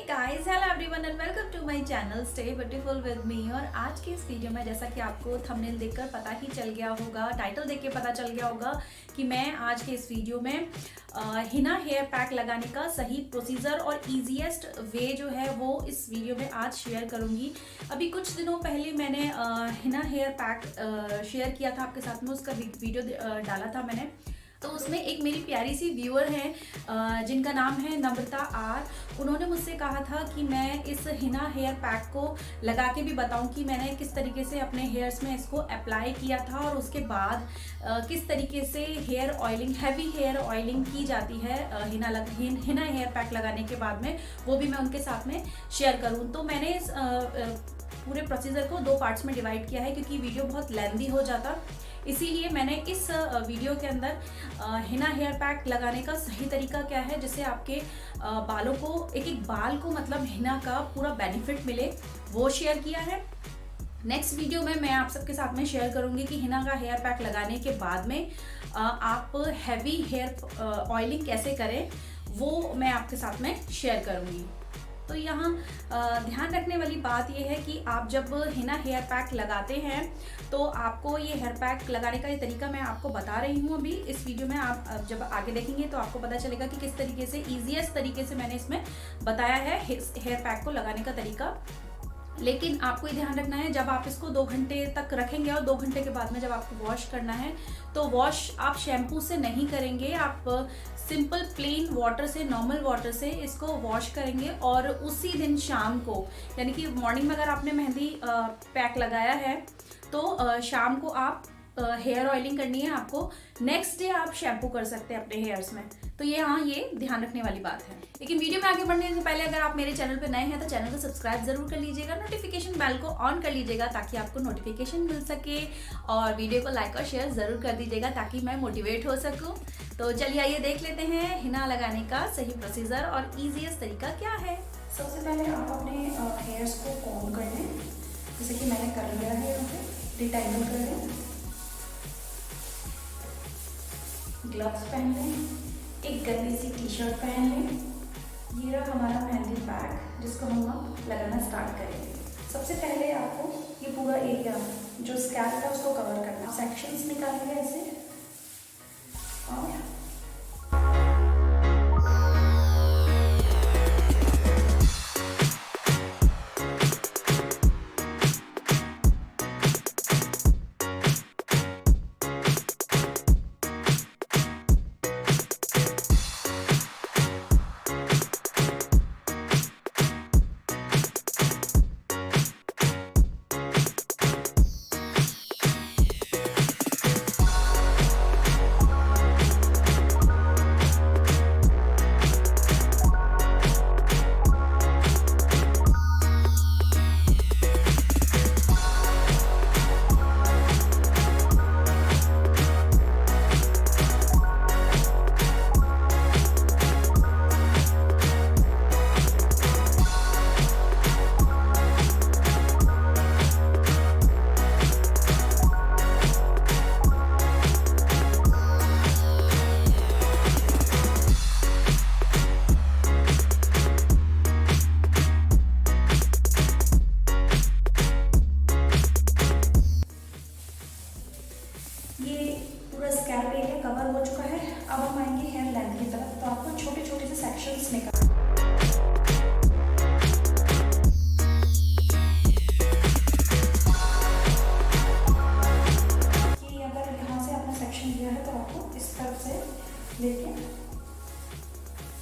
Guys, hello everyone and welcome to my channel stay beautiful with me. और आज की इस वीडियो में जैसा कि आपको थंबनेल देखकर पता ही चल गया होगा, टाइटल देख के पता चल गया होगा कि मैं आज के इस वीडियो में हिना हेयर पैक लगाने का सही प्रोसीजर और इजीएस्ट वे जो है वो इस वीडियो में आज शेयर करूंगी। अभी कुछ दिनों पहले मैंने हिना हेयर पैक शेयर किया था आपके साथ में, उसका वीडियो डाला था मैंने। तो उसमें एक मेरी प्यारी सी व्यूअर हैं जिनका नाम है नम्रता आर। उन्होंने मुझसे कहा था कि मैं इस हिना हेयर पैक को लगा के भी बताऊं कि मैंने किस तरीके से अपने हेयर्स में इसको अप्लाई किया था और उसके बाद किस तरीके से hair oiling, heavy hair oiling की जाती है हिना हेयर पैक लगाने के बाद में, वो भी मैं उनके साथ में शेयर करूँ। तो मैंने इस पूरे प्रोसीजर को 2 पार्ट्स में डिवाइड किया है क्योंकि वीडियो बहुत लेंथी हो जाता, इसीलिए मैंने इस वीडियो के अंदर हिना हेयर पैक लगाने का सही तरीका क्या है जिससे आपके बालों को एक बाल को मतलब हिना का पूरा बेनिफिट मिले, वो शेयर किया है। नेक्स्ट वीडियो में मैं आप सबके साथ में शेयर करूंगी कि हिना का हेयर पैक लगाने के बाद में आप हैवी हेयर ऑयलिंग कैसे करें, वो मैं आपके साथ में शेयर करूंगी। तो यहाँ ध्यान रखने वाली बात यह है कि आप जब हिना हेयर पैक लगाते हैं तो आपको ये हेयर पैक लगाने का ये तरीका मैं आपको बता रही हूँ अभी इस वीडियो में। आप जब आगे देखेंगे तो आपको पता चलेगा कि किस तरीके से ईजीएस्ट तरीके से मैंने इसमें बताया है हेयर पैक को लगाने का तरीका। लेकिन आपको ये ध्यान रखना है, जब आप इसको 2 घंटे तक रखेंगे और 2 घंटे के बाद में जब आपको वॉश करना है तो वॉश आप शैम्पू से नहीं करेंगे, आप सिंपल प्लेन वाटर से, नॉर्मल वाटर से इसको वॉश करेंगे। और उसी दिन शाम को, यानी कि मॉर्निंग में अगर आपने मेहंदी पैक लगाया है तो शाम को आप हेयर ऑयलिंग करनी है आपको, नेक्स्ट डे आप शैम्पू कर सकते हैं अपने हेयर्स में। तो ये ध्यान रखने वाली बात है। लेकिन वीडियो में आगे बढ़ने से पहले अगर आप मेरे चैनल पे नए हैं तो चैनल को सब्सक्राइब जरूर कर लीजिएगा, नोटिफिकेशन बेल को ऑन कर लीजिएगा ताकि आपको नोटिफिकेशन मिल सके, और वीडियो को लाइक और शेयर जरूर कर दीजिएगा ताकि मैं मोटिवेट हो सकूँ। तो चलिए आइए देख लेते हैं हिना लगाने का सही प्रोसीजर और ईजीएस्ट तरीका क्या है। सबसे पहले आप अपने हेयर्स को कॉम्ब कर लें, जैसे कि मैंने कर लिया है, यहाँ पे डिटैंगल कर लें, ग्लव्स पहन लें, एक गंदी सी टी शर्ट पहन लें। ये रहा हमारा मेहंदी पैक जिसको हम अब लगाना स्टार्ट करेंगे। सबसे पहले आपको ये पूरा एरिया जो स्कैल्प है उसको कवर करना, सेक्शंस निकालेंगे ऐसे और कवर हो चुका है। अब हम आएंगे हेयर लेंथ की तरफ, तो आपको छोटे छोटे से सेक्शंस निकाल कि अगर यहाँ से आपने सेक्शन लिया है तो आपको इस तरफ से लेके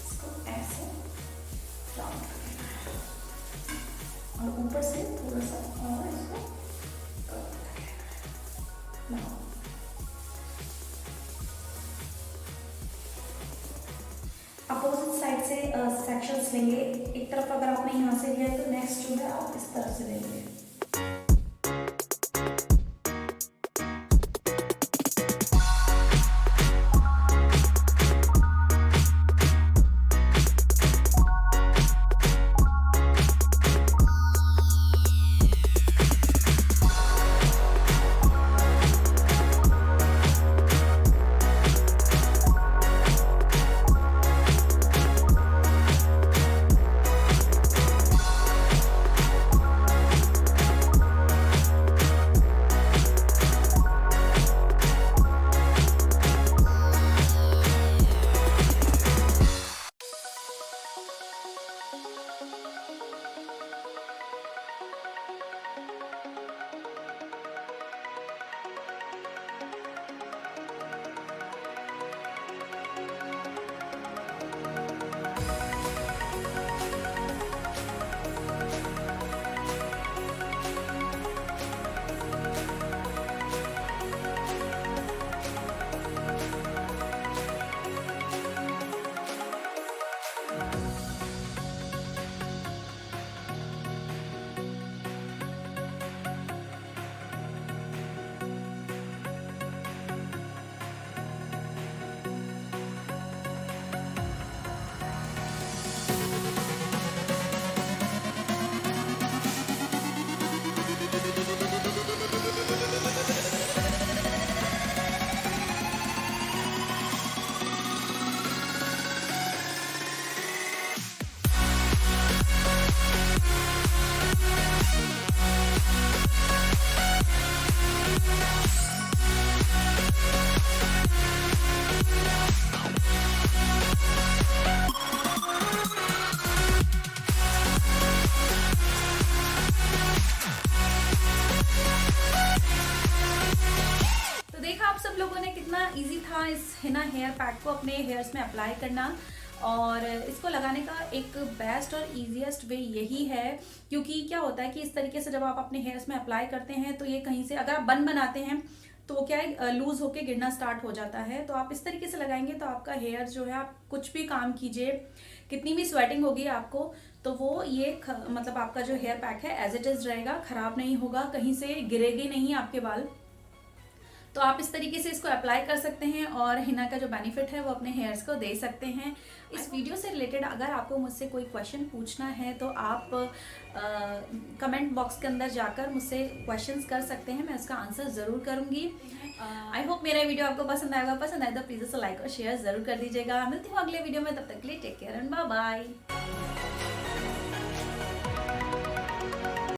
इसको ऐसे राउंड कर देना है और ऊपर से थोड़ा सा और इसको कवर कर लेना है। अपोजिट साइड से सेक्शंस लेंगे। एक तरफ अगर आपने यहाँ से लिया है तो नेक्स्ट जो है आप इस तरफ से लेंगे। हेयर पैक को अपने हेयर्स में अप्लाई करना। और इसको लगाने का एक बेस्ट और ईजीएस्ट वे यही है, क्योंकि क्या होता है कि इस तरीके से जब आप अपने हेयर्स में अप्लाई करते हैं तो ये कहीं से अगर आप बन बनाते हैं तो क्या है लूज होके गिरना स्टार्ट हो जाता है। तो आप इस तरीके से लगाएंगे तो आपका हेयर जो है, आप कुछ भी काम कीजिए, कितनी भी स्वेटिंग होगी आपको, तो वो ये मतलब आपका जो हेयर पैक है एज इट इज रहेगा, खराब नहीं होगा, कहीं से गिरेगी नहीं आपके बाल। तो आप इस तरीके से इसको अप्लाई कर सकते हैं और हिना का जो बेनिफिट है वो अपने हेयर्स को दे सकते हैं। इस वीडियो से रिलेटेड अगर आपको मुझसे कोई क्वेश्चन पूछना है तो आप कमेंट बॉक्स के अंदर जाकर मुझसे क्वेश्चंस कर सकते हैं, मैं उसका आंसर ज़रूर करूँगी। आई होप मेरा वीडियो आपको पसंद आएगा। पसंद आए तो प्लीज़ लाइक और शेयर ज़रूर कर दीजिएगा। मिलती हूँ अगले वीडियो में, तब तक के लिए take care and bye bye.